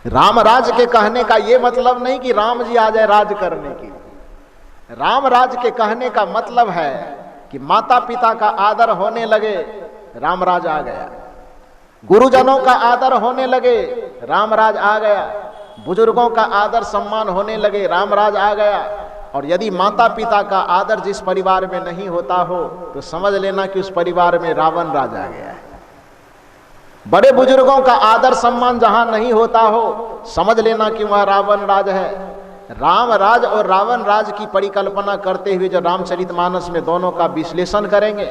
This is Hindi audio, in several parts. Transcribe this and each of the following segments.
राम राज के कहने का ये मतलब नहीं कि राम जी आ जाए राज करने के लिए। राम राज के कहने का मतलब है कि माता पिता का आदर होने लगे, राम राज आ गया। गुरुजनों का आदर होने लगे, राम राज आ गया। बुजुर्गों का आदर सम्मान होने लगे, राम राज आ गया। और यदि माता पिता का आदर जिस परिवार में नहीं होता हो तो समझ लेना कि उस परिवार में रावण राज आ गया है। बड़े बुजुर्गों का आदर सम्मान जहां नहीं होता हो, समझ लेना कि वह रावण राज है। राम राज और रावण राज की परिकल्पना करते हुए जो रामचरितमानस में दोनों का विश्लेषण करेंगे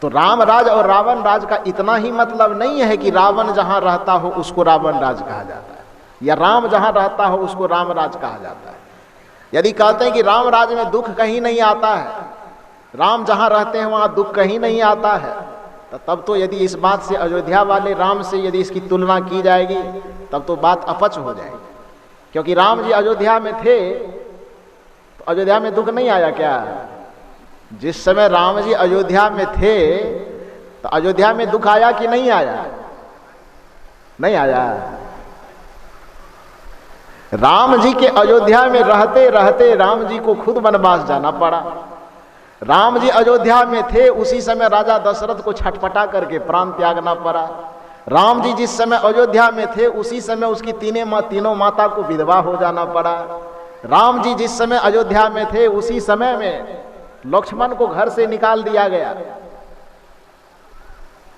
तो राम राज और रावण राज का इतना ही मतलब नहीं है कि रावण जहां रहता हो उसको रावण राज कहा जाता है, या राम जहां रहता हो उसको राम राज कहा जाता है। यदि कहते हैं कि राम राज में दुख कहीं नहीं आता है, राम जहां रहते हैं वहां दुख कहीं नहीं आता है, तो तब तो यदि इस बात से अयोध्या वाले राम से यदि इसकी तुलना की जाएगी तब तो बात अपच हो जाएगी। क्योंकि राम जी अयोध्या में थे तो अयोध्या में दुख नहीं आया क्या? जिस समय राम जी अयोध्या में थे तो अयोध्या में दुख आया कि नहीं आया? नहीं आया। राम जी के अयोध्या में रहते रहते राम जी को खुद वनवास जाना पड़ा। राम जी अयोध्या में थे उसी समय राजा दशरथ को छटपटा करके प्राण त्यागना पड़ा। राम जी जिस समय अयोध्या में थे उसी समय उसकी तीनों माता को विधवा हो जाना पड़ा। राम जी जिस समय अयोध्या में थे उसी समय में लक्ष्मण को घर से निकाल दिया गया।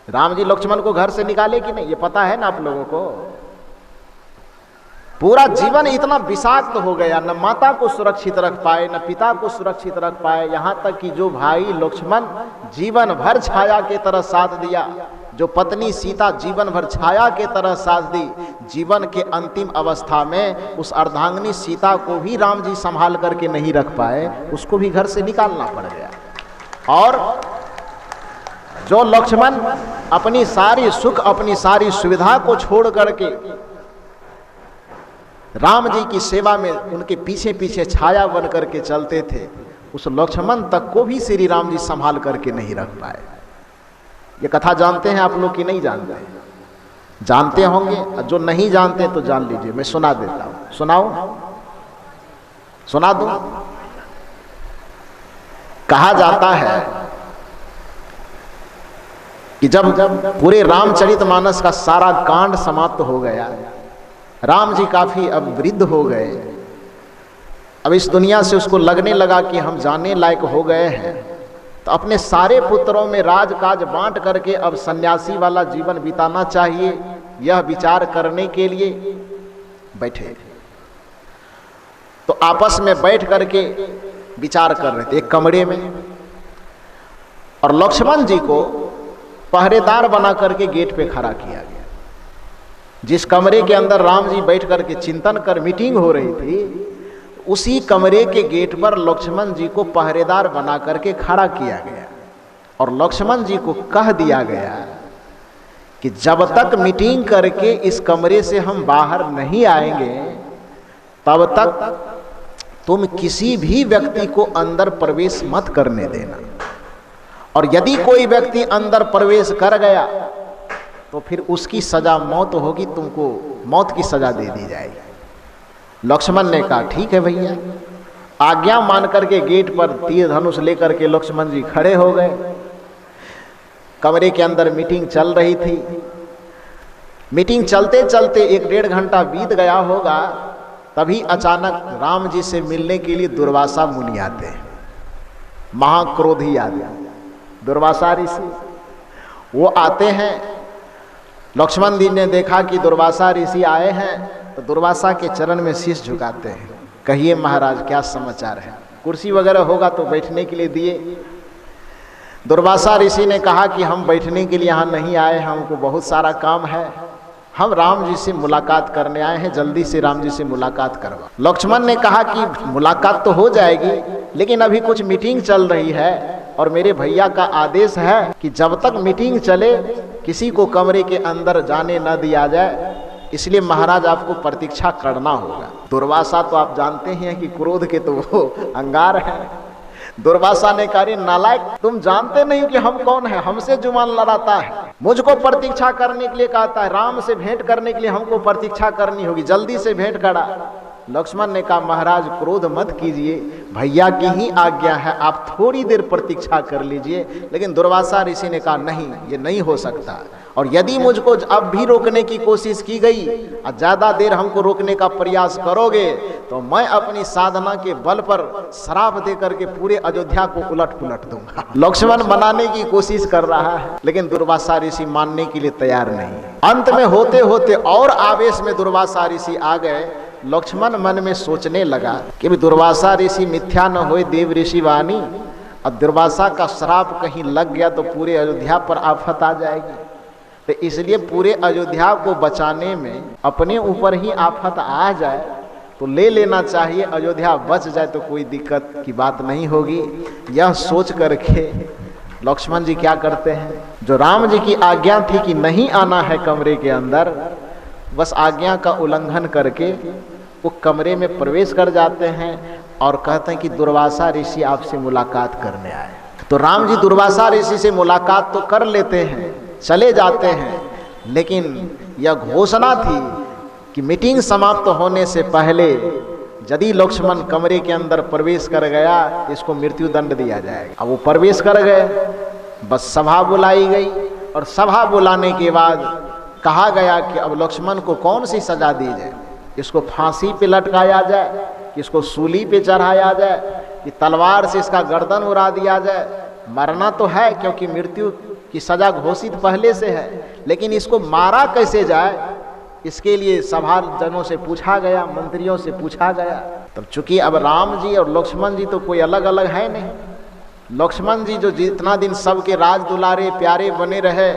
राम जी लक्ष्मण को घर से निकाले कि नहीं, ये पता है ना आप लोगों को? पूरा जीवन इतना विषाक्त हो गया, न माता को सुरक्षित रख पाए न पिता को सुरक्षित रख पाए। यहां तक कि जो भाई लक्ष्मण जीवन भर छाया के तरह साथ दिया, जो पत्नी सीता जीवन भर छाया के तरह साथ दी, जीवन के अंतिम अवस्था में उस अर्धांगिनी सीता को भी राम जी संभाल करके नहीं रख पाए, उसको भी घर से निकालना पड़ गया। और जो लक्ष्मण अपनी सारी सुख अपनी सारी सुविधा को छोड़ करके राम जी की सेवा में उनके पीछे पीछे छाया बन करके चलते थे, उस लक्ष्मण तक को भी श्री राम जी संभाल करके नहीं रख पाए। ये कथा जानते हैं आप लोग कि नहीं जानते? जानते होंगे, जो नहीं जानते तो जान लीजिए, मैं सुना देता हूं। सुनाओ, सुना दूं? कहा जाता है कि जब पूरे रामचरितमानस का सारा कांड समाप्त हो गया, राम जी काफी अब वृद्ध हो गए, अब इस दुनिया से उसको लगने लगा कि हम जाने लायक हो गए हैं, तो अपने सारे पुत्रों में राजकाज बांट करके अब सन्यासी वाला जीवन बिताना चाहिए, यह विचार करने के लिए बैठे। तो आपस में बैठ करके विचार कर रहे थे एक कमरे में, और लक्ष्मण जी को पहरेदार बना करके गेट पे खड़ा किया गया। जिस कमरे के अंदर राम जी बैठ करके चिंतन कर मीटिंग हो रही थी, उसी कमरे के गेट पर लक्ष्मण जी को पहरेदार बना करके खड़ा किया गया। और लक्ष्मण जी को कह दिया गया कि जब तक मीटिंग करके इस कमरे से हम बाहर नहीं आएंगे तब तक तुम किसी भी व्यक्ति को अंदर प्रवेश मत करने देना, और यदि कोई व्यक्ति अंदर प्रवेश कर गया तो फिर उसकी सजा मौत होगी, तुमको मौत की सजा दे दी जाएगी। लक्ष्मण ने कहा ठीक है भैया। आज्ञा मान करके गेट पर तीर धनुष लेकर के लक्ष्मण जी खड़े हो गए। कमरे के अंदर मीटिंग चल रही थी। मीटिंग चलते चलते 1-1.5 घंटा बीत गया होगा, तभी अचानक राम जी से मिलने के लिए दुर्वासा मुनि आते हैं, महाक्रोधी आदमी दुर्वासा ऋषि। वो आते हैं। लक्ष्मण जी ने देखा कि दुर्वासा ऋषि आए हैं तो दुर्वासा के चरण में शीश झुकाते हैं। कहिए महाराज क्या समाचार है? कुर्सी वगैरह होगा तो बैठने के लिए दिए। दुर्वासा ऋषि ने कहा कि हम बैठने के लिए यहाँ नहीं आए, हमको बहुत सारा काम है, हम राम जी से मुलाकात करने आए हैं, जल्दी से राम जी से मुलाकात करवा। लक्ष्मण ने कहा कि मुलाकात तो हो जाएगी, लेकिन अभी कुछ मीटिंग चल रही है और मेरे भैया का आदेश है कि जब तक मीटिंग चले किसी को कमरे के अंदर जाने न दिया जाए, इसलिए महाराज आपको प्रतीक्षा करना होगा। दुर्वासा तो आप जानते हैं कि क्रोध के तो वो अंगार है। दुर्वासा ने कहा नालायक, तुम जानते नहीं कि हम कौन है, हमसे जुबान लड़ाता है। मुझको प्रतीक्षा करने के लिए कहता है, राम से भेंट करने के लिए हमको प्रतीक्षा करनी होगी, जल्दी से भेंट करा। लक्ष्मण ने कहा महाराज क्रोध मत कीजिए, भैया की ही आज्ञा है, आप थोड़ी देर प्रतीक्षा कर लीजिए। लेकिन दुर्वासा ऋषि ने कहा नहीं, ये नहीं हो सकता, और यदि मुझको अब भी रोकने की कोशिश की गई और ज्यादा देर हमको रोकने का प्रयास करोगे तो मैं अपनी साधना के बल पर श्राप दे करके पूरे अयोध्या को उलट पुलट दूंगा। लक्ष्मण मनाने की कोशिश कर रहा है, लेकिन दुर्वासा ऋषि मानने के लिए तैयार नहीं। अंत में होते होते और आवेश में दुर्वासा ऋषि आ गए। लक्ष्मण मन में सोचने लगा कि दुर्वासा ऋषि मिथ्या न होए देव ऋषि वाणी, अब दुर्वासा का श्राप कहीं लग गया तो पूरे अयोध्या पर आफत आ जाएगी, तो इसलिए पूरे अयोध्या को बचाने में अपने ऊपर ही आफत आ जाए तो ले लेना चाहिए, अयोध्या बच जाए तो कोई दिक्कत की बात नहीं होगी। यह सोच करके लक्ष्मण जी क्या करते हैं, जो राम जी की आज्ञा थी कि नहीं आना है कमरे के अंदर, बस आज्ञा का उल्लंघन करके वो कमरे में प्रवेश कर जाते हैं और कहते हैं कि दुर्वासा ऋषि आपसे मुलाकात करने आए। तो राम जी दुर्वासा ऋषि से मुलाकात तो कर लेते हैं, चले जाते हैं, लेकिन यह घोषणा थी कि मीटिंग समाप्त होने से पहले यदि लक्ष्मण कमरे के अंदर प्रवेश कर गया तो इसको मृत्यु दंड दिया जाएगा। अब वो प्रवेश कर गए, बस सभा बुलाई गई और सभा बुलाने के बाद कहा गया कि अब लक्ष्मण को कौन सी सजा दी जाए, इसको फांसी पे लटकाया जाए, कि इसको सूली पे चढ़ाया जाए, कि तलवार से इसका गर्दन उड़ा दिया जाए। मरना तो है क्योंकि मृत्यु की सजा घोषित पहले से है, लेकिन इसको मारा कैसे जाए इसके लिए सभा जनों से पूछा गया, मंत्रियों से पूछा गया। तब चूंकि अब राम जी और लक्ष्मण जी तो कोई अलग अलग है नहीं, लक्ष्मण जी जो जितना दिन सबके राज दुलारे प्यारे बने रहे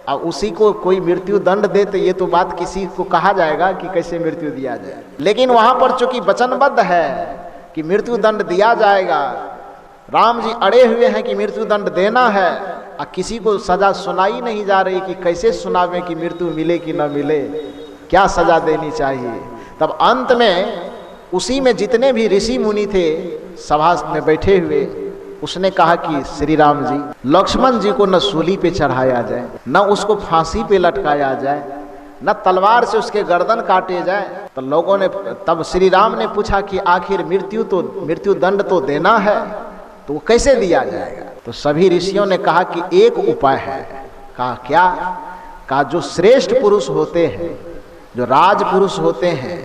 और उसी को कोई मृत्यु दंड दे तो ये तो बात किसी को कहा जाएगा कि कैसे मृत्यु दिया जाए। लेकिन वहां पर चूंकि वचनबद्ध है कि मृत्यु दंड दिया जाएगा, राम जी अड़े हुए हैं कि मृत्यु दंड देना है और किसी को सजा सुनाई नहीं जा रही कि कैसे सुनावे कि मृत्यु मिले कि न मिले, क्या सजा देनी चाहिए। तब अंत में उसी में जितने भी ऋषि मुनि थे सभा में बैठे हुए, उसने कहा कि श्री राम जी, लक्ष्मण जी को न सूली पे चढ़ाया जाए, न उसको फांसी पे लटकाया जाए, न तलवार से उसके गर्दन काटे जाए। तो लोगों ने, तब श्री राम ने पूछा कि आखिर मृत्यु दंड तो देना है, तो वो कैसे दिया जाएगा। तो सभी ऋषियों ने कहा कि एक उपाय है। कहा क्या? कहा जो श्रेष्ठ पुरुष होते हैं, जो राजपुरुष होते हैं,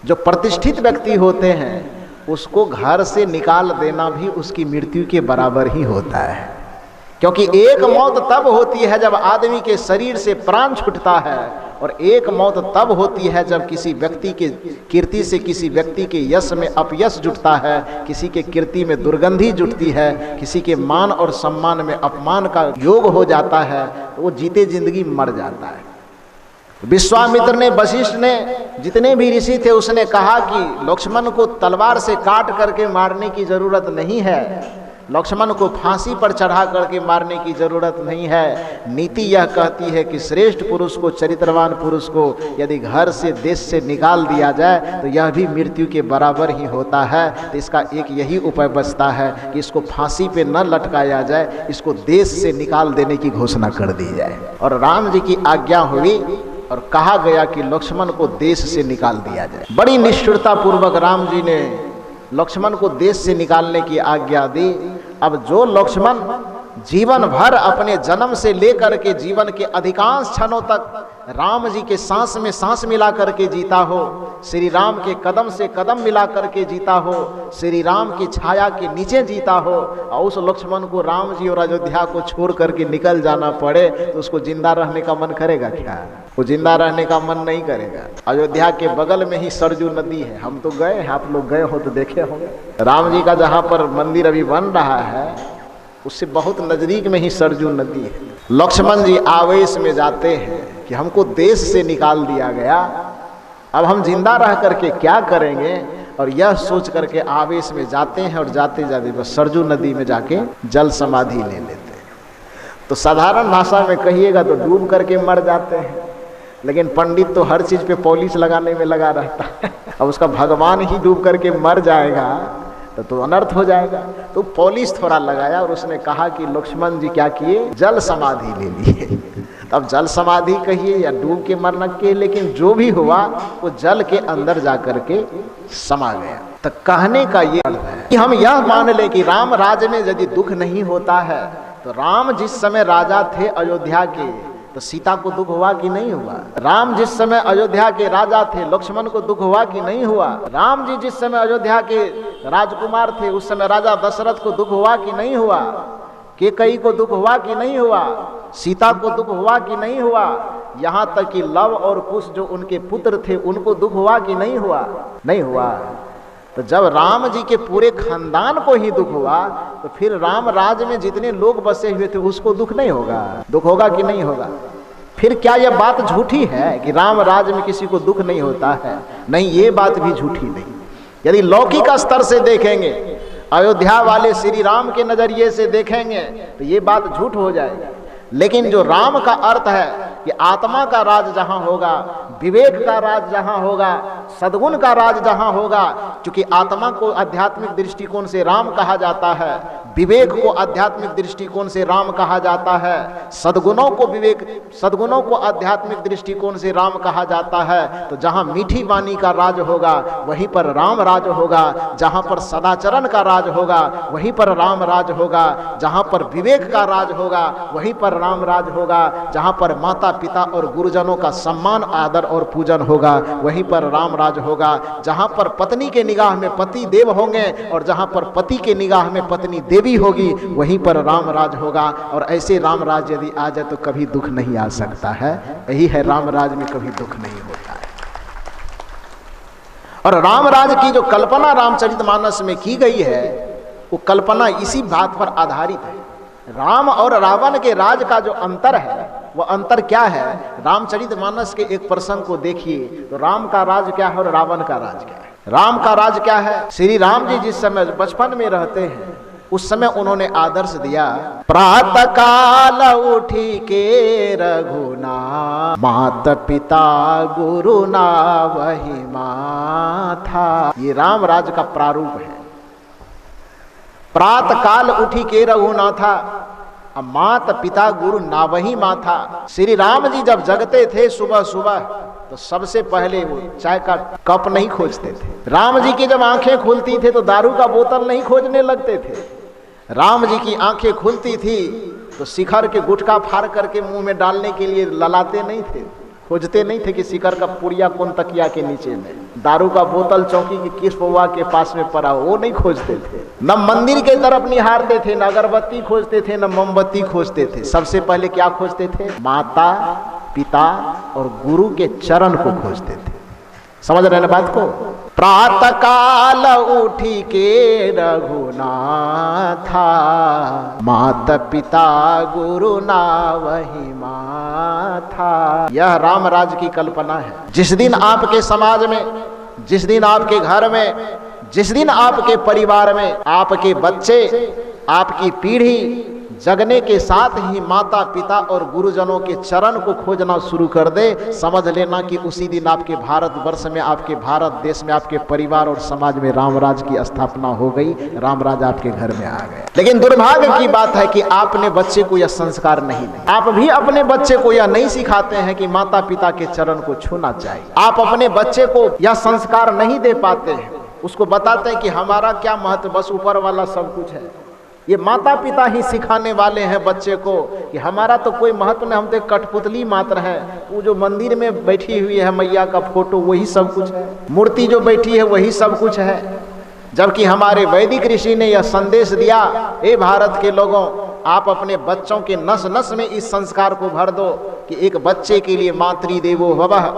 जो प्रतिष्ठित व्यक्ति होते हैं, उसको घर से निकाल देना भी उसकी मृत्यु के बराबर ही होता है। क्योंकि एक मौत तब होती है जब आदमी के शरीर से प्राण छूटता है, और एक मौत तब होती है जब किसी व्यक्ति के कीर्ति से किसी व्यक्ति के यश में अपयश जुटता है, किसी के कीर्ति में दुर्गंधी जुटती है, किसी के मान और सम्मान में अपमान का योग हो जाता है, तो वो जीते जिंदगी मर जाता है। विश्वामित्र ने, वशिष्ठ ने, जितने भी ऋषि थे, उसने कहा कि लक्ष्मण को तलवार से काट करके मारने की जरूरत नहीं है, लक्ष्मण को फांसी पर चढ़ा करके मारने की जरूरत नहीं है। नीति यह कहती है कि श्रेष्ठ पुरुष को, चरित्रवान पुरुष को यदि घर से, देश से निकाल दिया जाए तो यह भी मृत्यु के बराबर ही होता है। तो इसका एक यही उपाय बचता है कि इसको फांसी पे न लटकाया जाए, इसको देश से निकाल देने की घोषणा कर दी जाए। और राम जी की आज्ञा हुई और कहा गया कि लक्ष्मण को देश से निकाल दिया जाए। बड़ी निष्ठुरता पूर्वक राम जी ने लक्ष्मण को देश से निकालने की आज्ञा दी। अब जो लक्ष्मण जीवन भर अपने जन्म से लेकर के जीवन के अधिकांश क्षणों तक राम जी के सांस में सांस मिला करके जीता हो, श्री राम के कदम से कदम मिला करके जीता हो, श्री राम की छाया के नीचे जीता हो, और उस लक्ष्मण को राम जी और अयोध्या को छोड़ करके निकल जाना पड़े तो उसको जिंदा रहने का मन करेगा क्या? वो जिंदा रहने का मन नहीं करेगा। अयोध्या के बगल में ही सरजू नदी है, हम तो गए हैं, आप लोग गए हो तो देखे होंगे। राम जी का जहाँ पर मंदिर अभी बन रहा है उससे बहुत नजदीक में ही सरजू नदी है। लक्ष्मण जी आवेश में जाते हैं कि हमको देश से निकाल दिया गया, अब हम जिंदा रह करके क्या करेंगे, और यह सोच करके आवेश में जाते हैं और जाते जाते बस सरजू नदी में जाके जल समाधि ले लेते हैं। तो साधारण भाषा में कहिएगा तो डूब करके मर जाते हैं, लेकिन पंडित तो हर चीज पे पॉलिश लगाने में लगा रहता है। अब उसका भगवान ही डूब करके मर जाएगा तो अनर्थ हो जाएगा। तो पॉलिश थोड़ा लगाया और उसने कहा कि लक्ष्मण जी क्या किए, जल समाधि ले लिए। अब जल समाधि कहिए या डूब के मरना के, लेकिन जो भी हुआ वो जल के अंदर जाकर के समा गया। तो कहने का ये अर्थ है कि हम यह मान लें कि राम राज्य में यदि दुख नहीं होता है तो राम जिस समय राजा थे अयोध्या के, तो सीता को दुख हुआ कि नहीं हुआ? राम जिस समय अयोध्या के राजा थे लक्ष्मण को दुख हुआ कि नहीं हुआ? राम जी जिस समय अयोध्या के राजकुमार थे उस समय राजा दशरथ को दुख हुआ कि नहीं हुआ? कैकेयी को दुख हुआ कि नहीं हुआ? सीता को दुख हुआ कि नहीं हुआ? यहाँ तक कि लव और कुश जो उनके पुत्र थे उनको दुख हुआ कि नहीं हुआ? नहीं हुआ। तो जब राम जी के पूरे खानदान को ही दुख हुआ तो फिर राम राज्य में जितने लोग बसे हुए थे उसको दुख नहीं होगा? दुख होगा कि नहीं होगा? फिर क्या यह बात झूठी है कि राम राज्य में किसी को दुख नहीं होता है? नहीं, ये बात भी झूठी नहीं। यदि लौकिक स्तर से देखेंगे, अयोध्या वाले श्री राम के नजरिए से देखेंगे तो ये बात झूठ हो जाएगी। लेकिन जो राम का अर्थ है कि आत्मा का राज जहां होगा, विवेक का राज जहां होगा, सद्गुण का राज जहां होगा, क्योंकि आत्मा को आध्यात्मिक दृष्टिकोण से राम कहा जाता है, विवेक को आध्यात्मिक दृष्टिकोण से राम कहा जाता है, सद्गुणों को आध्यात्मिक दृष्टिकोण से राम कहा जाता है। तो जहां मीठी वाणी का राज होगा वहीं पर राम राज होगा, जहां पर सदाचरण का राज होगा वहीं पर राम राज होगा, जहां पर विवेक का राज होगा वहीं पर राम राज होगा, जहां पर माता पिता और गुरुजनों का सम्मान आदर और पूजन होगा वहीं पर राम राज होगा, जहां पर पत्नी के निगाह में पति देव होंगे और जहां पर पति के निगाह में पत्नी देवी होगी वहीं पर राम राज होगा। और ऐसे राम राज यदि आ जाए तो कभी दुख नहीं आ सकता है। यही है राम राज में कभी दुख नहीं होता है। और राम राज की जो कल्पना रामचरितमानस में की गई है वो कल्पना इसी बात पर आधारित है। राम और रावण के राज का जो अंतर है वो अंतर क्या है? रामचरितमानस के एक प्रसंग को देखिए तो राम का राज क्या है और रावण का राज क्या है। राम का राज क्या है? श्री राम जी जिस समय बचपन में रहते हैं उस समय उन्होंने आदर्श दिया, प्रातः काल उठी के रघुना, मात पिता गुरु ना वही माथा। ये राम राज का प्रारूप है। प्रातः काल उठी के रघुनाथा, मात पिता गुरु ना वही माथा। श्री राम जी जब जगते थे सुबह सुबह तो सबसे पहले वो चाय का कप नहीं खोजते थे। राम जी की जब आंखें खुलती थी तो दारू का बोतल नहीं खोजने लगते थे। राम जी की आंखें खुलती थी तो शिखर के गुटखा फाड़ करके मुंह में डालने के लिए ललाते नहीं थे, खोजते नहीं थे कि शिखर का पुड़िया कौन तकिया के नीचे में, दारू का बोतल चौकी की किस पौवा के पास में पड़ा, वो नहीं खोजते थे। न मंदिर के तरफ निहारते थे, न अगरबत्ती खोजते थे, न मोमबत्ती खोजते थे। सबसे पहले क्या खोजते थे? माता पिता और गुरु के चरण को खोजते थे। समझ रहे ना बात को? प्रातः काल उठी के रघुनाथा, माता पिता गुरु ना वही माथा। यह राम राज की कल्पना है। जिस दिन आपके समाज में, जिस दिन आपके घर में, जिस दिन आपके परिवार में आपके बच्चे, आपकी पीढ़ी जगने के साथ ही माता पिता और गुरुजनों के चरण को खोजना शुरू कर दे, समझ लेना कि उसी दिन आपके भारतवर्ष में, आपके भारत देश में, आपके परिवार और समाज में रामराज की स्थापना हो गई, रामराज आपके घर में आ गए। लेकिन दुर्भाग्य की बात है कि आपने बच्चे को यह संस्कार नहीं दिए। आप भी अपने बच्चे को यह नहीं सिखाते हैं कि माता पिता के चरण को छूना चाहिए। आप अपने बच्चे को यह संस्कार नहीं दे पाते हैं। उसको बताते हैं कि हमारा क्या महत्व, बस ऊपर वाला सब कुछ है। ये माता पिता ही सिखाने वाले हैं बच्चे को कि हमारा तो कोई महत्व नहीं, हम तो कठपुतली मात्र है। वो जो मंदिर में बैठी हुई है मैया का फोटो वही सब कुछ है, मूर्ति जो बैठी है वही सब कुछ है। जबकि हमारे वैदिक ऋषि ने यह संदेश दिया, ए भारत के लोगों, आप अपने बच्चों के नस नस में इस संस्कार को भर दो कि एक बच्चे के लिए मातृदेवो भवः,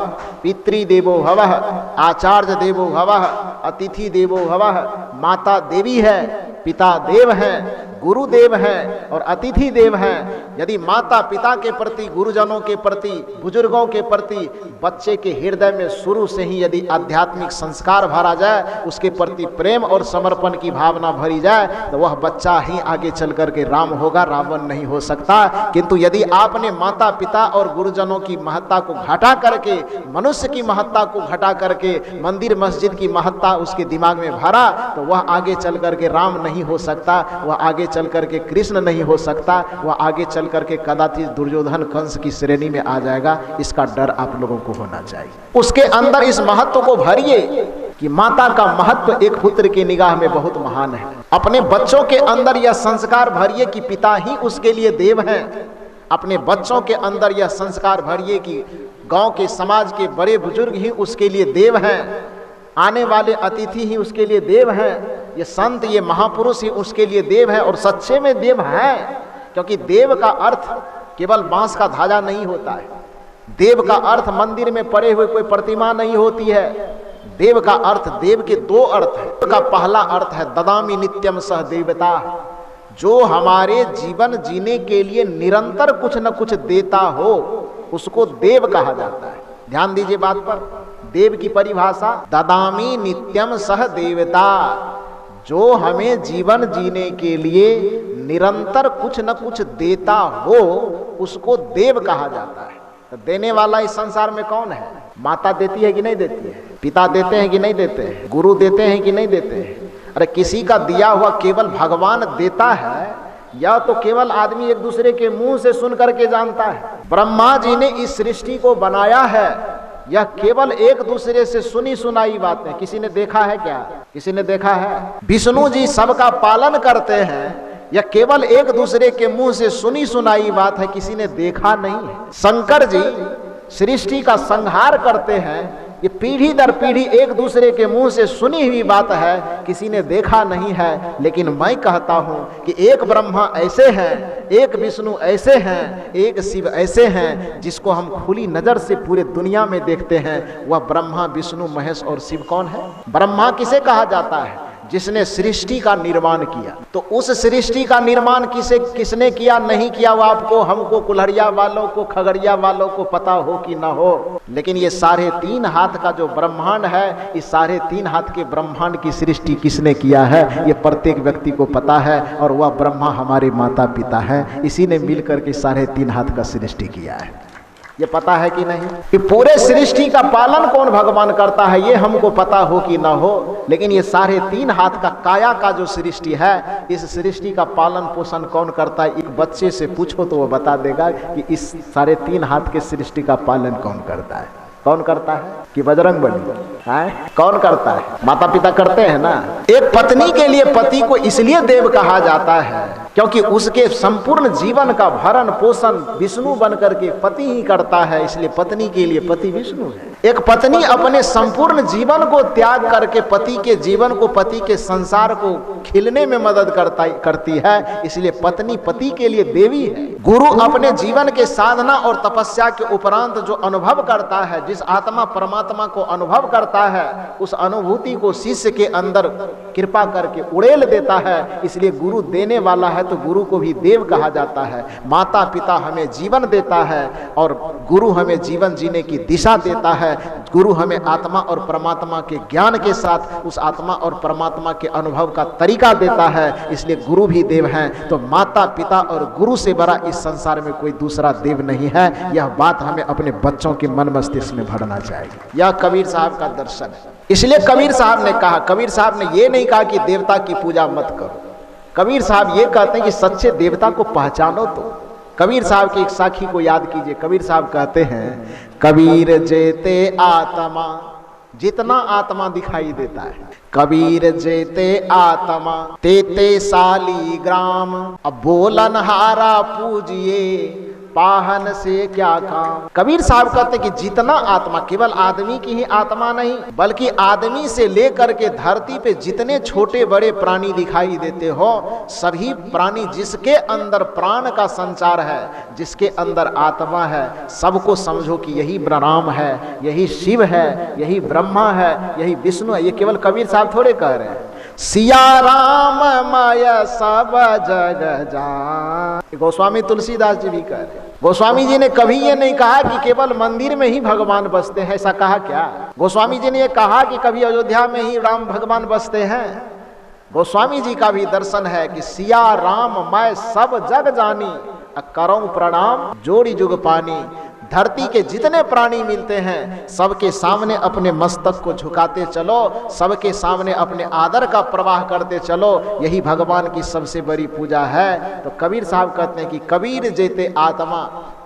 पितृदेवो भवः, आचार्य देवो भवः, अतिथि देवो भवः। माता देवी है, पिता देव हैं, गुरु देव हैं और अतिथि देव हैं। यदि माता पिता के प्रति, गुरुजनों के प्रति, बुजुर्गों के प्रति बच्चे के हृदय में शुरू से ही यदि आध्यात्मिक संस्कार भरा जाए, उसके प्रति प्रेम और समर्पण की भावना भरी जाए, तो वह बच्चा ही आगे चल करके राम होगा, रावण नहीं हो सकता। किंतु यदि आपने माता पिता और गुरुजनों की महत्ता को घटा करके, मनुष्य की महत्ता को घटा करके मंदिर मस्जिद की महत्ता उसके दिमाग में भरा, तो वह आगे चल करके राम नहीं हो सकता। वह आगे चल करके कृष्ण नहीं हो सकता, वह आगे चल करके कदाचित दुर्योधन कंस की श्रेणी में आ जाएगा। इसका डर आप लोगों को होना चाहिए। उसके अंदर इस महत्व को भरिए कि माता का महत्व एक पुत्र की निगाह में बहुत महान है। अपने बच्चों के अंदर यह संस्कार भरिए कि पिता ही उसके लिए देव हैं। अपने बच्चों के अंदर यह संस्कार भरिए कि गांव के समाज के बड़े बुजुर्ग ही उसके लिए देव हैं, आने वाले अतिथि ही उसके लिए देव हैं, ये संत ये महापुरुष ही उसके लिए देव है। और सच्चे में देव है, क्योंकि देव का अर्थ केवल बांस का धागा नहीं होता है। देव का अर्थ मंदिर में पड़े हुए कोई प्रतिमा नहीं होती है। देव का अर्थ, देव के दो अर्थ है। का पहला अर्थ है ददामी नित्यम सह देवता, जो हमारे जीवन जीने के लिए निरंतर कुछ न कुछ देता हो उसको देव कहा जाता है। ध्यान दीजिए बात पर। देव की परिभाषा ददामी नित्यम सह देवता, जो हमें जीवन जीने के लिए निरंतर कुछ न कुछ देता हो उसको देव कहा जाता है। तो देने वाला इस संसार में कौन है? माता देती है कि नहीं देती है? पिता देते हैं कि नहीं देते हैं? गुरु देते हैं कि नहीं देते हैं? अरे किसी का दिया हुआ केवल भगवान देता है या तो केवल आदमी एक दूसरे के मुंह से सुन करके जानता है? ब्रह्मा जी ने इस सृष्टि को बनाया है, यह केवल एक दूसरे से सुनी सुनाई बात है। किसी ने देखा है क्या? किसी ने देखा है? विष्णु जी सबका पालन करते हैं, यह केवल एक दूसरे के मुंह से सुनी सुनाई बात है, किसी ने देखा नहीं है। शंकर जी सृष्टि का संहार करते हैं, ये पीढ़ी दर पीढ़ी एक दूसरे के मुंह से सुनी हुई बात है, किसी ने देखा नहीं है। लेकिन मैं कहता हूं कि एक ब्रह्मा ऐसे हैं, एक विष्णु ऐसे हैं, एक शिव ऐसे हैं जिसको हम खुली नजर से पूरे दुनिया में देखते हैं। वह ब्रह्मा विष्णु महेश और शिव कौन है? ब्रह्मा किसे कहा जाता है? जिसने सृष्टि का निर्माण किया। तो उस सृष्टि का निर्माण किसने किया नहीं किया वो आपको, हमको, कुल्हड़िया वालों को, खगड़िया वालों को पता हो कि ना हो, लेकिन ये 3.5 हाथ का जो ब्रह्मांड है, इस 3.5 हाथ के ब्रह्मांड की सृष्टि किसने किया है ये प्रत्येक व्यक्ति को पता है। और वह ब्रह्मा हमारे माता पिता है, इसी ने मिलकर के 3.5 हाथ का सृष्टि किया है। ये पता है कि नहीं कि पूरे सृष्टि का पालन कौन भगवान करता है? ये हमको पता हो कि ना हो, लेकिन ये 3.5 हाथ का काया का जो सृष्टि है, इस सृष्टि का पालन पोषण कौन करता है? एक बच्चे से पूछो तो वो बता देगा कि इस 3.5 हाथ के सृष्टि का पालन कौन करता है। कौन करता है? कि बजरंगबली है? कौन करता है? माता पिता करते हैं ना। एक पत्नी के लिए पति को इसलिए देव कहा जाता है क्योंकि उसके संपूर्ण जीवन का भरण पोषण विष्णु बनकर के पति ही करता है, इसलिए पत्नी के लिए पति विष्णु है। एक पत्नी अपने संपूर्ण जीवन को त्याग करके पति के जीवन को, पति के संसार को खिलने में मदद करती है, इसलिए पत्नी पति के लिए देवी है। गुरु अपने जीवन के साधना और तपस्या के उपरांत जो अनुभव करता है, जिस आत्मा परमात्मा को अनुभव करता है, उस अनुभूति को शिष्य के अंदर कृपा करके उड़ेल देता है, इसलिए गुरु देने वाला है तो गुरु को भी देव कहा जाता है। माता पिता हमें जीवन देता है और गुरु हमें जीवन जीने की दिशा देता है। गुरु हमें आत्मा और परमात्मा के ज्ञान के साथ उस आत्मा और परमात्मा के अनुभव का तरीका देता है, इसलिए गुरु भी देव हैं। तो माता पिता और गुरु से बड़ा इस संसार में कोई दूसरा देव नहीं है। यह बात हमें अपने बच्चों के मन मस्तिष्क में भरना चाहिए। यह कबीर साहब का दर्शन है। इसलिए कबीर साहब ने कहा, कबीर साहब ने यह नहीं कहा कि देवता की पूजा मत करो। कबीर साहब ये कहते हैं कि सच्चे देवता को पहचानो। तो कबीर साहब की एक साखी को याद कीजिए। कबीर साहब कहते हैं, कबीर जेते आत्मा, जितना आत्मा दिखाई देता है, कबीर जेते आत्मा तेते साली ग्राम, अब बोलन हारा पूजिए पाहन से क्या काम। कबीर साहब कहते कि जितना आत्मा, केवल आदमी की ही आत्मा नहीं बल्कि आदमी से लेकर के धरती पे जितने छोटे बड़े प्राणी दिखाई देते हो, सभी प्राणी जिसके अंदर प्राण का संचार है, जिसके अंदर आत्मा है, सबको समझो कि यही राम है, यही शिव है, यही ब्रह्मा है, यही विष्णु है। ये केवल कबीर साहब थोड़े कह रहे हैं। सिया राम माय सब जग जान, गोस्वामी तुलसीदास जी भी कह रहे हैं। गोस्वामी जी ने कभी ये नहीं कहा कि केवल मंदिर में ही भगवान बसते हैं, ऐसा कहा क्या? गोस्वामी जी ने ये कहा कि कभी अयोध्या में ही राम भगवान बसते हैं? गोस्वामी जी का भी दर्शन है कि सिया राम मैं सब जग जानी, करऊं प्रणाम जोड़ी जुग पानी, धरती के जितने प्राणी मिलते हैं सबके सामने अपने मस्तक को झुकाते चलो, सबके सामने अपने आदर का प्रवाह करते चलो, यही भगवान की सबसे बड़ी पूजा है। तो कबीर साहब कहते हैं कि कबीर जेते आत्मा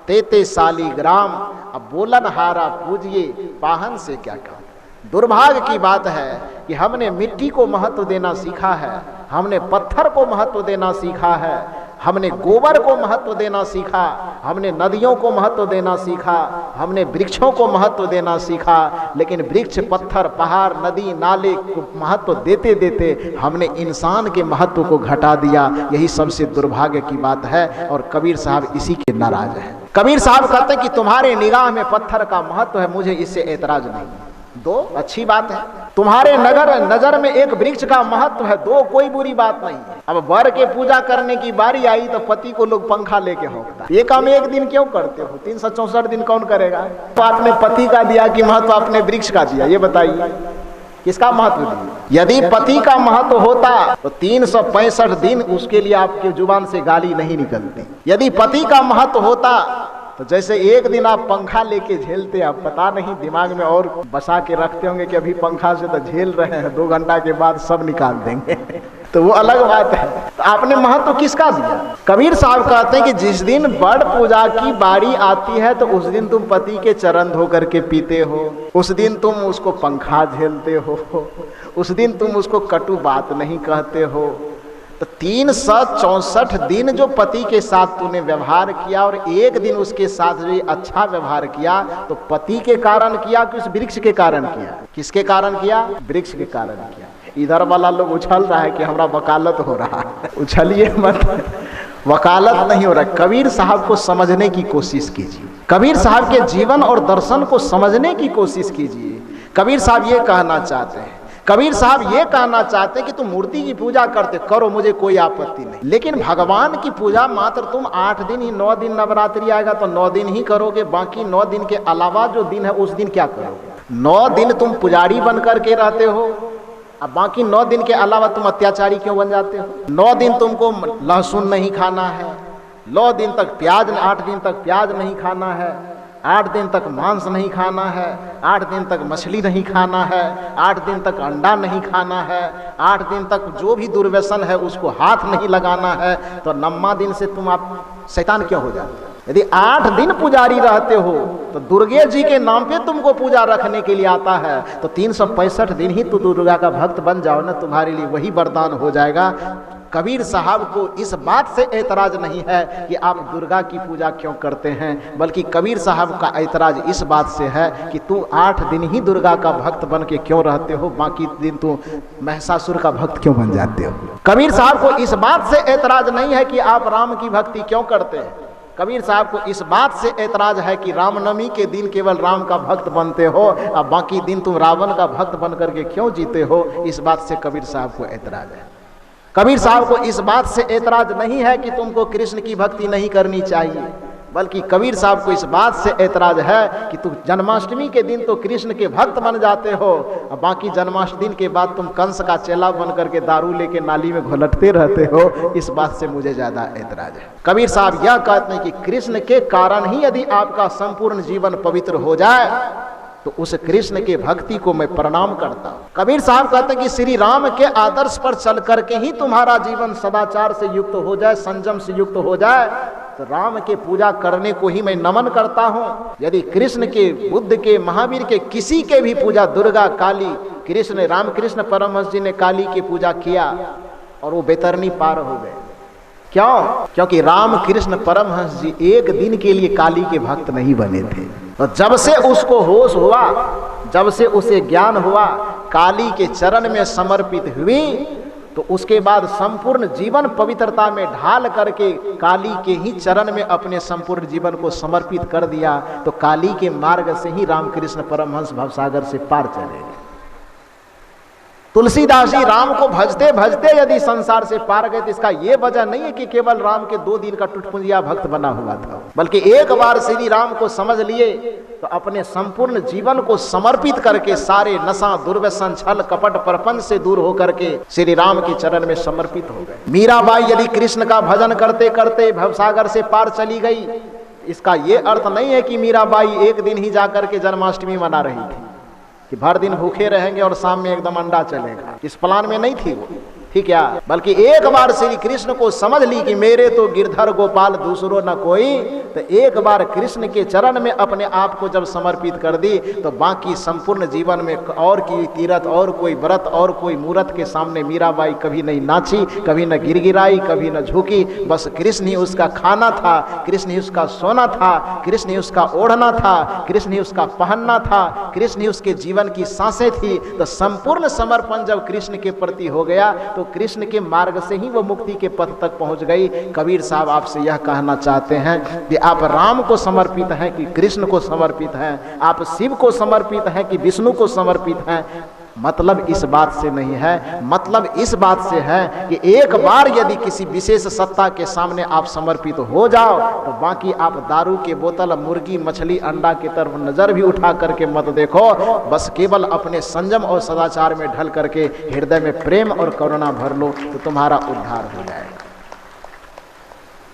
तेते सालीग्राम, अब बोलन हारा पूजिए पाहन से क्या काम। दुर्भाग्य की बात है कि हमने मिट्टी को महत्व देना सीखा है, हमने पत्थर को महत्व देना सीखा है, हमने गोबर को महत्व देना सीखा, हमने नदियों को महत्व देना सीखा, हमने वृक्षों को महत्व देना सीखा, लेकिन वृक्ष, पत्थर, पहाड़, नदी, नाले को महत्व देते देते हमने इंसान के महत्व को घटा दिया। यही सबसे दुर्भाग्य की बात है और कबीर साहब इसी के नाराज हैं। कबीर साहब कहते हैं कि तुम्हारे निगाह में पत्थर का महत्व है, मुझे इससे ऐतराज नहीं। दो अच्छी बात है, तुम्हारे नजर में एक वृक्ष का महत्व है, दो कोई बुरी बात नहीं है। अब वर के पूजा करने की बारी आई तो पति को लोग पंखा लेके होता है। ये काम एक दिन क्यों करते हो? 364 दिन कौन करेगा? तो आपने पति का दिया कि महत्व आपने वृक्ष का दिया? ये बताइए किसका महत्व दिया? यदि पति का महत्व होता तो 365 दिन उसके लिए आपके जुबान से गाली नहीं निकलती। यदि पति का महत्व होता तो जैसे एक दिन आप पंखा लेके झेलते, आप पता नहीं दिमाग में और बसा के रखते होंगे कि अभी पंखा से तो झेल रहे हैं, 2 घंटा के बाद सब निकाल देंगे तो वो अलग बात है। तो आपने महत्व किसका दिया? कबीर साहब कहते हैं कि जिस दिन बड़ पूजा की बारी आती है तो उस दिन तुम पति के चरण धो करके पीते हो, उस दिन तुम उसको पंखा झेलते हो, उस दिन तुम उसको कटु बात नहीं कहते हो। तो 364 दिन जो पति के साथ तूने व्यवहार किया और एक दिन उसके साथ जो अच्छा व्यवहार किया, तो पति के कारण किया कि उस वृक्ष के कारण किया? किसके कारण किया? वृक्ष के कारण किया। इधर वाला लोग उछल रहा है कि हमारा वकालत हो रहा है, उछलिए मत, वकालत नहीं हो रहा। कबीर साहब को समझने की कोशिश कीजिए, कबीर साहब के जीवन और दर्शन को समझने की कोशिश कीजिए। कबीर साहब ये कहना चाहते हैं, कबीर साहब ये कहना चाहते हैं कि तुम मूर्ति की पूजा करते करो, मुझे कोई आपत्ति नहीं, लेकिन भगवान की पूजा मात्र तुम 8 दिन ही, 9 दिन नवरात्रि आएगा तो 9 दिन ही करोगे, बाकी 9 दिन के अलावा जो दिन है उस दिन क्या करोगे? 9 दिन तुम पुजारी बन करके रहते हो, अब बाकी 9 दिन के अलावा तुम अत्याचारी क्यों बन जाते हो? 9 दिन तुमको लहसुन नहीं खाना है, 9 दिन तक प्याज, 8 दिन तक प्याज नहीं खाना है, 8 दिन तक मांस नहीं खाना है, 8 दिन तक मछली नहीं खाना है, 8 दिन तक अंडा नहीं खाना है, 8 दिन तक जो भी दुर्व्यसन है उसको हाथ नहीं लगाना है। तो 9वां दिन से तुम आप शैतान क्यों हो जाते? यदि 8 दिन पुजारी रहते हो तो दुर्गे जी के नाम पे तुमको पूजा रखने के लिए आता है, तो 365 दिन ही तू दुर्गा का भक्त बन जाओ ना, तुम्हारे लिए वही वरदान हो जाएगा। कबीर साहब को इस बात से ऐतराज नहीं है कि आप दुर्गा की पूजा क्यों करते हैं, बल्कि कबीर साहब का ऐतराज इस बात से है कि तू 8 दिन ही दुर्गा का भक्त बन के क्यों रहते हो, बाकी दिन तू महिषासुर का भक्त क्यों बन जाते हो। कबीर साहब को इस बात से ऐतराज नहीं है कि आप राम की भक्ति क्यों करते हैं, कबीर साहब को इस बात से ऐतराज है कि रामनवमी के दिन केवल राम का भक्त बनते हो और बाकी दिन तुम रावण का भक्त बन करके क्यों जीते हो, इस बात से कबीर साहब को ऐतराज है। कबीर साहब को इस बात से ऐतराज नहीं है कि तुमको कृष्ण की भक्ति नहीं करनी चाहिए, बल्कि कबीर साहब को इस बात से ऐतराज है कि तुम जन्माष्टमी के दिन तो कृष्ण के भक्त बन जाते हो और बाकी जन्माष्टमी के बाद तुम कंस का चेला बन करके दारू लेके नाली में घोलटते रहते हो, इस बात से मुझे ज्यादा ऐतराज है। कबीर साहब यह कहते हैं कि कृष्ण के कारण ही यदि आपका संपूर्ण जीवन पवित्र हो जाए तो उस कृष्ण के भक्ति को मैं प्रणाम करता हूँ। कबीर साहब कहते हैं कि श्री राम के आदर्श पर चल करके ही तुम्हारा जीवन सदाचार से युक्त हो जाए, संयम से युक्त हो जाए, तो राम के पूजा करने को ही मैं नमन करता हूँ। यदि कृष्ण के, बुद्ध के, महावीर के, किसी के भी पूजा, दुर्गा, काली, कृष्ण, रामकृष्ण परमहंस जी ने काली की पूजा किया और वो बेतरनी पार हो गए। क्यों? क्योंकि रामकृष्ण परमहंस जी एक दिन के लिए काली के भक्त नहीं बने थे। तो जब से उसको होश हुआ, जब से उसे ज्ञान हुआ, काली के चरण में समर्पित हुई, तो उसके बाद संपूर्ण जीवन पवित्रता में ढाल करके काली के ही चरण में अपने संपूर्ण जीवन को समर्पित कर दिया, तो काली के मार्ग से ही रामकृष्ण परमहंस भवसागर से पार चले गए। तुलसीदास जी राम को भजते भजते यदि संसार से पार गए, तो इसका यह वजह नहीं है कि केवल राम के 2 दिन का टुटपुंजिया भक्त बना हुआ था, बल्कि एक बार श्री राम को समझ लिए तो अपने संपूर्ण जीवन को समर्पित करके सारे नशा, दुर्व्यसन, छल, कपट, प्रपंच से दूर होकर के श्री राम के चरण में समर्पित हो गए। मीराबाई यदि कृष्ण का भजन करते करते भवसागर से पार चली गई, इसका ये अर्थ नहीं है कि मीराबाई एक दिन ही जाकर के जन्माष्टमी मना रही थी कि भर दिन भूखे रहेंगे और शाम में एकदम अंडा चलेगा, इस प्लान में नहीं थी वो, ठीक है। बल्कि एक बार श्री कृष्ण को समझ ली कि मेरे तो गिरधर गोपाल दूसरो न कोई, तो एक बार कृष्ण के चरण में अपने आप को जब समर्पित कर दी तो बाकी संपूर्ण जीवन में और की तीरथ और कोई व्रत और कोई मूर्त के सामने मीराबाई कभी नहीं नाची, कभी न गिरगिराई, कभी न झुकी। बस कृष्ण ही उसका खाना था, कृष्ण ही उसका सोना था, कृष्ण ही उसका ओढ़ना था, कृष्ण ही उसका पहनना था, कृष्ण ही उसके जीवन की सांसें थी। तो संपूर्ण समर्पण जब कृष्ण के प्रति हो गया तो कृष्ण के मार्ग से ही वो मुक्ति के पथ तक पहुंच गई। कबीर साहब आपसे यह कहना चाहते हैं कि आप राम को समर्पित हैं कि कृष्ण को समर्पित हैं, आप शिव को समर्पित हैं कि विष्णु को समर्पित हैं। मतलब इस बात से नहीं है, मतलब इस बात से है कि एक बार यदि किसी विशेष सत्ता के सामने आप समर्पित हो जाओ तो बाकी आप दारू के बोतल, मुर्गी, मछली, अंडा की तरफ नजर भी उठा करके मत देखो। बस केवल अपने संयम और सदाचार में ढल करके हृदय में प्रेम और करुणा भर लो तो तुम्हारा उद्धार हो जाएगा।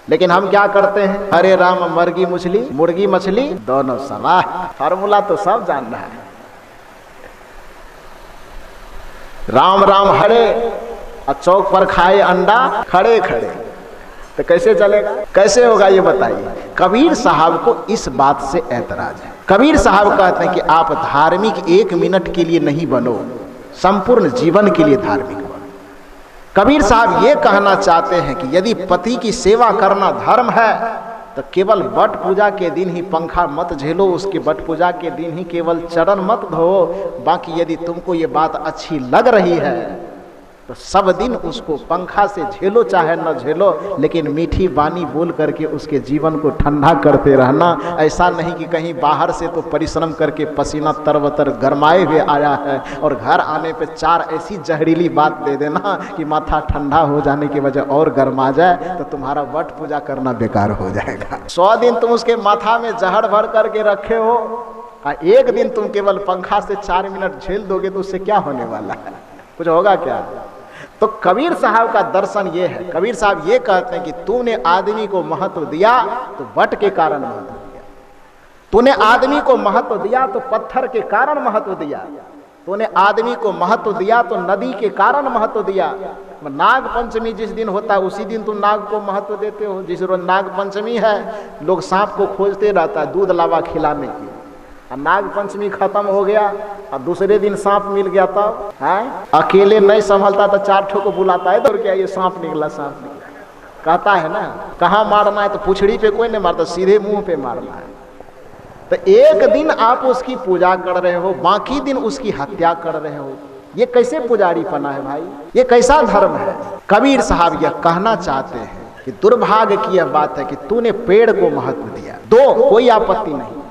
लेकिन हम क्या करते हैं, हरे राम मुर्गी मछली दोनों समान। फार्मूला तो सब जान रहा है, राम राम हरे और चौक पर खाए अंडा खड़े खड़े, तो कैसे चलेगा, कैसे होगा ये बताइए। कबीर साहब को इस बात से ऐतराज है। कबीर साहब कहते हैं कि आप धार्मिक 1 मिनट के लिए नहीं बनो, संपूर्ण जीवन के लिए धार्मिक बनो। कबीर साहब ये कहना चाहते हैं कि यदि पति की सेवा करना धर्म है तो केवल बट पूजा के दिन ही पंखा मत झेलो, उसके बट पूजा के दिन ही केवल चरण मत धो। बाकी यदि तुमको ये बात अच्छी लग रही है तो सब दिन उसको पंखा से झेलो चाहे न झेलो, लेकिन मीठी बानी बोल करके उसके जीवन को ठंडा करते रहना। ऐसा नहीं कि कहीं बाहर से तो परिश्रम करके पसीना तरबतर गरमाए हुए आया है और घर आने पे 4 ऐसी जहरीली बात दे देना कि माथा ठंडा हो जाने की वजह और गर्मा जाए, तो तुम्हारा वट पूजा करना बेकार हो जाएगा। 100 दिन तुम उसके माथा में जहर भर करके रखे हो और एक दिन तुम केवल पंखा से 4 मिनट झेल दोगे तो उससे क्या होने वाला है, कुछ होगा क्या। तो कबीर साहब का दर्शन ये है, कबीर साहब ये कहते हैं कि तूने आदमी को महत्व दिया तो वट के कारण महत्व दिया, तूने आदमी को महत्व दिया तो पत्थर के कारण महत्व दिया, तूने आदमी को महत्व दिया तो नदी के कारण महत्व दिया। नाग पंचमी जिस दिन होता है उसी दिन तुम नाग को महत्व देते हो। जिस रोज नाग पंचमी है लोग सांप को खोजते रहता है दूध लावा खिलाने की, नाग पंचमी खत्म हो गया और दूसरे दिन सांप मिल गया तब है अकेले नहीं संभलता तो 4 ठो को बुलाता है, तो क्या ये सांप निकला कहता है ना। कहाँ मारना है तो पुछड़ी पे कोई नहीं मारता, सीधे मुंह पे मारना है। तो एक दिन आप उसकी पूजा कर रहे हो, बाकी दिन उसकी हत्या कर रहे हो, ये कैसे पुजारी पना है भाई, ये कैसा धर्म है। कबीर साहब यह कहना चाहते हैं कि दुर्भाग्य की यह बात है कि तूने पेड़ को महत्व दिया, दो कोई आपत्ति नहीं,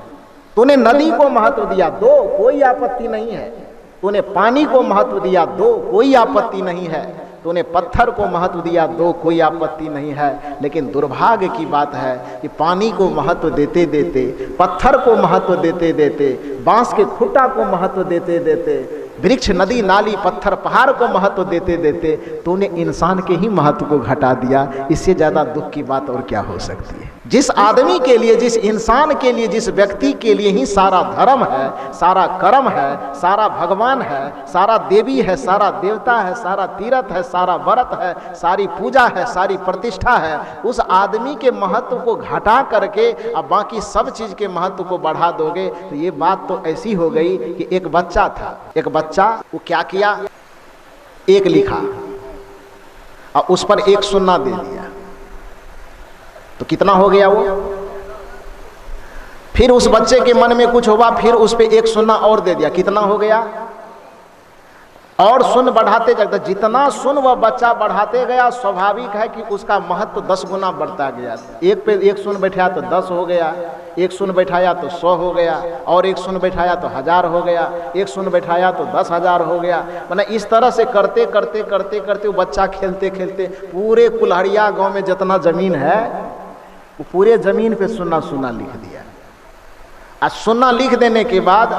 तूने नदी को महत्व दिया, दो कोई आपत्ति नहीं है, तूने पानी को महत्व दिया, दो कोई आपत्ति नहीं है, तूने पत्थर को महत्व दिया, दो कोई आपत्ति नहीं है। लेकिन दुर्भाग्य की बात है कि पानी को महत्व देते देते, पत्थर को महत्व देते देते, बांस के खूंटा को महत्व देते देते, वृक्ष, नदी, नाली, पत्थर, पहाड़ को महत्व देते देते तूने इंसान के ही महत्व को घटा दिया। इससे ज्यादा दुख की बात और क्या हो सकती है। जिस आदमी के लिए, जिस इंसान के लिए, जिस व्यक्ति के लिए ही सारा धर्म है, सारा कर्म है, सारा भगवान है, सारा देवी है, सारा देवता है, सारा तीर्थ है, सारा व्रत है, सारी पूजा है, सारी प्रतिष्ठा है, उस आदमी के महत्व को घटा करके अब बाकी सब चीज के महत्व को बढ़ा दोगे तो ये बात तो ऐसी हो गई कि एक बच्चा था, एक बच्चा वो क्या किया, एक लिखा और उस पर 1 सुन्ना दे दिया तो कितना हो गया वो। फिर उस बच्चे के मन में कुछ हुआ, फिर उस पे 1 सुन्ना और दे दिया, कितना हो गया। और सुन बढ़ाते जाता, जितना सुन वह बच्चा बढ़ाते गया, स्वाभाविक है कि उसका महत्व 10 गुना बढ़ता गया। एक पे 1 सुन बैठाया तो 10 हो गया, 1 सुन बैठाया तो 100 हो गया, और 1 सुन बैठाया तो 1000 हो गया, 1 सुन बैठाया तो 10,000 हो गया। मैंने इस तरह से करते करते करते करते वो बच्चा खेलते खेलते पूरे कुल्हाड़िया गांव में जितना जमीन है वो पूरे जमीन पे सुन्ना सुन्ना लिख दिया। आज सुन्ना लिख देने के बाद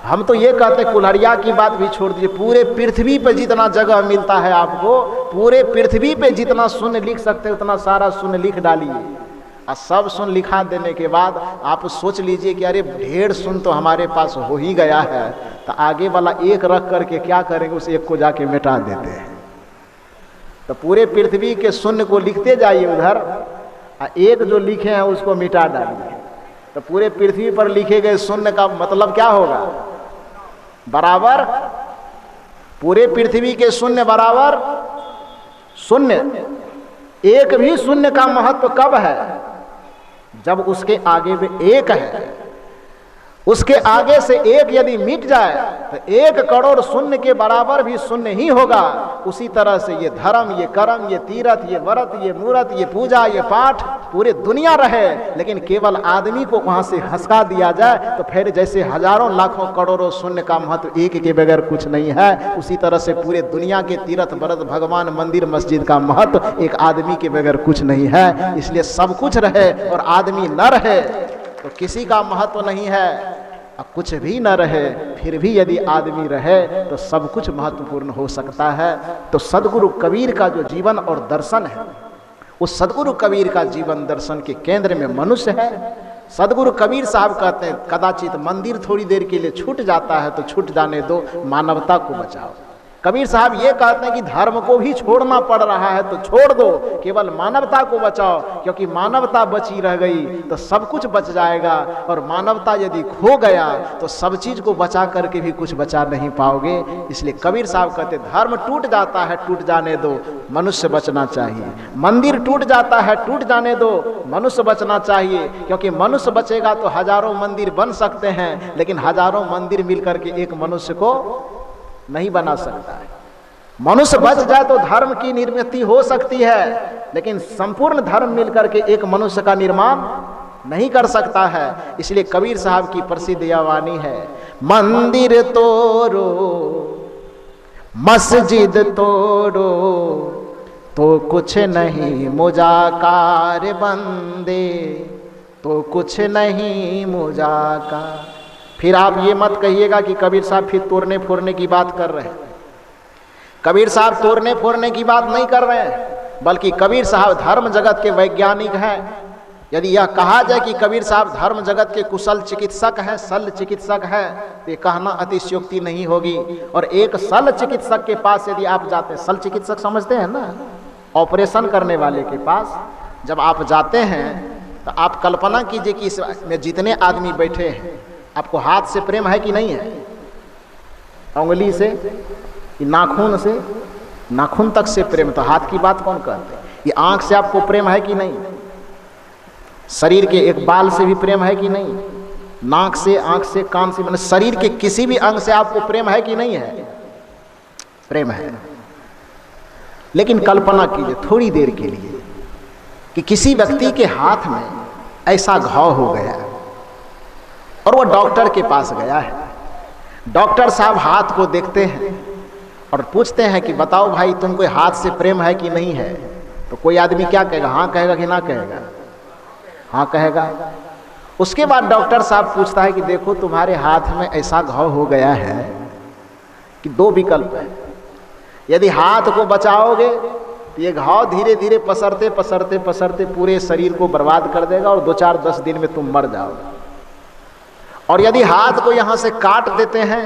हम तो ये कहते हैं, कुल्हाड़िया की बात भी छोड़ दीजिए, पूरे पृथ्वी पे जितना जगह मिलता है आपको, पूरे पृथ्वी पे जितना शून्य लिख सकते हैं उतना सारा शून्य लिख डालिए और सब सुन लिखा देने के बाद आप सोच लीजिए कि अरे ढेर सुन तो हमारे पास हो ही गया है, तो आगे वाला एक रख करके क्या करेंगे, उस एक को जाके मिटा देते हैं। तो पूरे पृथ्वी के शून्य को लिखते जाइए उधर, और एक जो लिखे हैं उसको मिटा डालिए, तो पूरे पृथ्वी पर लिखे गए शून्य का मतलब क्या होगा, बराबर पूरे पृथ्वी के शून्य बराबर शून्य। एक भी शून्य का महत्व कब है, जब उसके आगे में एक है। उसके आगे से एक यदि मिट जाए तो 1 करोड़ शून्य के बराबर भी शून्य ही होगा। उसी तरह से ये धर्म, ये कर्म, ये तीर्थ, ये व्रत, ये मूर्त, ये पूजा, ये पाठ पूरे दुनिया रहे, लेकिन केवल आदमी को वहां से हंसका दिया जाए तो फिर जैसे हजारों लाखों करोड़ों शून्य का महत्व एक के बगैर कुछ नहीं है, उसी तरह से पूरे दुनिया के तीर्थ व्रत भगवान मंदिर मस्जिद का महत्व एक आदमी के बगैर कुछ नहीं है। इसलिए सब कुछ रहे और आदमी न रहे तो किसी का महत्व नहीं है, और कुछ भी न रहे फिर भी यदि आदमी रहे तो सब कुछ महत्वपूर्ण हो सकता है। तो सदगुरु कबीर का जो जीवन और दर्शन है, उस सदगुरु कबीर का जीवन दर्शन के केंद्र में मनुष्य है। सदगुरु कबीर साहब कहते हैं, कदाचित मंदिर थोड़ी देर के लिए छूट जाता है तो छूट जाने दो, मानवता को बचाओ। कबीर साहब ये कहते हैं कि धर्म को भी छोड़ना पड़ रहा है तो छोड़ दो, केवल मानवता को बचाओ, क्योंकि मानवता बची रह गई तो सब कुछ बच जाएगा, और मानवता यदि खो गया तो सब चीज को बचा करके भी कुछ बचा नहीं पाओगे। इसलिए कबीर साहब कहते धर्म टूट जाता है, टूट जाने दो, मनुष्य बचना चाहिए। मंदिर टूट जाता है, टूट जाने दो, मनुष्य बचना चाहिए, क्योंकि मनुष्य बचेगा तो हजारों मंदिर बन सकते हैं, लेकिन हजारों मंदिर मिलकर के एक मनुष्य को नहीं बना सकता है। मनुष्य बच जाए तो धर्म की निर्मित हो सकती है, लेकिन संपूर्ण धर्म मिलकर के एक मनुष्य का निर्माण नहीं कर सकता है। इसलिए कबीर साहब की प्रसिद्ध यह वाणी है, मंदिर तोड़ो मस्जिद तोड़ो तो कुछ नहीं मुजाकार बंदे, तो कुछ नहीं मुजाकार। फिर आप ये मत कहिएगा कि कबीर साहब फिर तोड़ने फोड़ने की बात कर रहे हैं। कबीर साहब तोड़ने फोड़ने की बात नहीं कर रहे हैं, बल्कि कबीर साहब धर्म जगत के वैज्ञानिक हैं। यदि यह कहा जाए कि कबीर साहब धर्म जगत के कुशल चिकित्सक हैं, शल्य चिकित्सक हैं, तो ये कहना अतिशयोक्ति नहीं होगी। और एक शल्य चिकित्सक के पास यदि आप जाते हैं, शल्य चिकित्सक समझते हैं ना, ऑपरेशन करने वाले के पास जब आप जाते हैं तो आप कल्पना कीजिए कि इसमें जितने आदमी बैठे हैं, आपको हाथ से प्रेम है कि नहीं है, उंगली से, नाखून से, नाखून तक से प्रेम, तो हाथ की बात कौन कहते हैं। ये आंख से आपको प्रेम है कि नहीं, शरीर के एक बाल से भी प्रेम है कि नहीं, नाक से, आंख से, कान से, मतलब शरीर के किसी भी अंग से आपको प्रेम है कि नहीं है, प्रेम है। लेकिन कल्पना कीजिए थोड़ी देर के लिए कि किसी व्यक्ति के हाथ में ऐसा घाव हो गया और वो डॉक्टर के पास गया है। डॉक्टर साहब हाथ को देखते हैं और पूछते हैं कि बताओ भाई तुमको हाथ से प्रेम है कि नहीं है। तो कोई आदमी क्या कहेगा, हाँ कहेगा कि ना कहेगा, हाँ कहेगा। उसके बाद डॉक्टर साहब पूछता है कि देखो तुम्हारे हाथ में ऐसा घाव हो गया है कि 2 विकल्प है, यदि हाथ को बचाओगे तो ये घाव धीरे धीरे पसरते पसरते पसरते पूरे शरीर को बर्बाद कर देगा और 2-4-10 दिन में तुम मर जाओगे, और यदि हाथ को यहाँ से काट देते हैं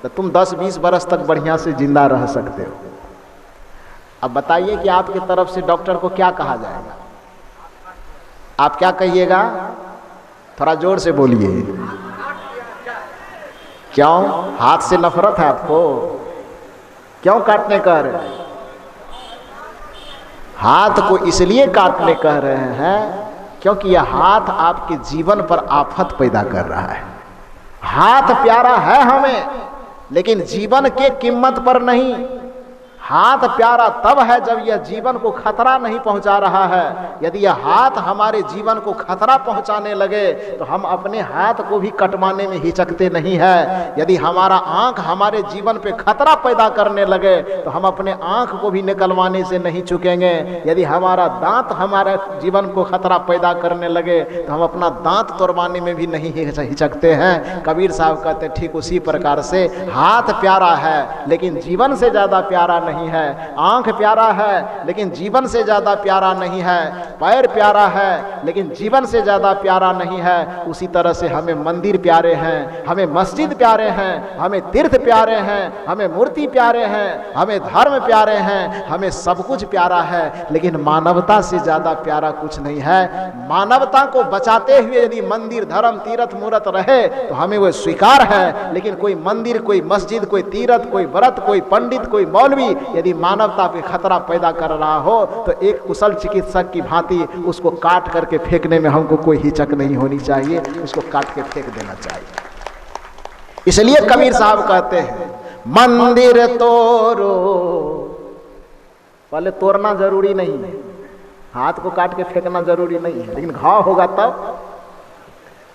तो तुम 10-20 बरस तक बढ़िया से जिंदा रह सकते हो। अब बताइए कि आपकी तरफ से डॉक्टर को क्या कहा जाएगा, आप क्या कहिएगा, थोड़ा जोर से बोलिए। क्यों, हाथ से नफरत है आपको, क्यों काटने कह रहे हैं। हाथ को इसलिए काटने कह रहे हैं क्योंकि यह हाथ आपके जीवन पर आफत पैदा कर रहा है। हाथ प्यारा है हमें, लेकिन जीवन के कीमत पर नहीं। हाथ प्यारा तब है जब यह जीवन को खतरा नहीं पहुंचा रहा है। यदि यह हाथ हमारे जीवन को खतरा पहुंचाने लगे तो हम अपने हाथ को भी कटवाने में हिचकते नहीं है। यदि हमारा आंख हमारे जीवन पे खतरा पैदा करने लगे तो हम अपने आंख को भी निकलवाने से नहीं चुकेंगे। यदि हमारा दांत हमारे जीवन को खतरा पैदा करने लगे तो हम अपना दांत तोड़वाने में भी नहीं हिचकते हैं। कबीर साहब कहते हैं ठीक उसी प्रकार से हाथ प्यारा है लेकिन जीवन से ज्यादा प्यारा नहीं नहीं है, आंख प्यारा है लेकिन जीवन से ज़्यादा प्यारा नहीं है, पैर प्यारा है लेकिन जीवन से ज़्यादा प्यारा नहीं है। उसी तरह से हमें मंदिर प्यारे हैं, हमें मस्जिद प्यारे हैं, हमें तीर्थ प्यारे हैं, हमें मूर्ति प्यारे हैं, हमें धर्म प्यारे हैं, हमें सब कुछ प्यारा है, लेकिन मानवता से ज़्यादा प्यारा कुछ नहीं है। मानवता को बचाते हुए यदि मंदिर, धर्म, तीर्थ, मूर्त रहे तो हमें वो स्वीकार है, लेकिन कोई मंदिर, कोई मस्जिद, कोई तीर्थ, कोई व्रत, कोई पंडित, कोई मौलवी यदि मानवता पे खतरा पैदा कर रहा हो तो एक कुशल चिकित्सक की भांति उसको काट करके फेंकने में हमको कोई हिचक नहीं होनी चाहिए, उसको काट के फेंक देना चाहिए। इसलिए कबीर साहब कहते हैं मंदिर तोड़ो, पहले तोड़ना जरूरी नहीं है, हाथ को काट के फेंकना जरूरी नहीं है, लेकिन घाव होगा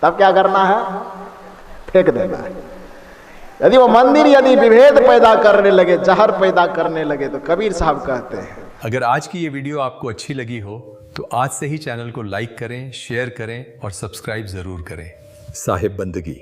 तब क्या करना है? फेंक देना है। यदि वो मंदिर यदि विभेद पैदा करने लगे, जहर पैदा करने लगे, तो कबीर साहब कहते हैं। अगर आज की ये वीडियो आपको अच्छी लगी हो तो आज से ही चैनल को लाइक करें, शेयर करें और सब्सक्राइब जरूर करें। साहिब बंदगी।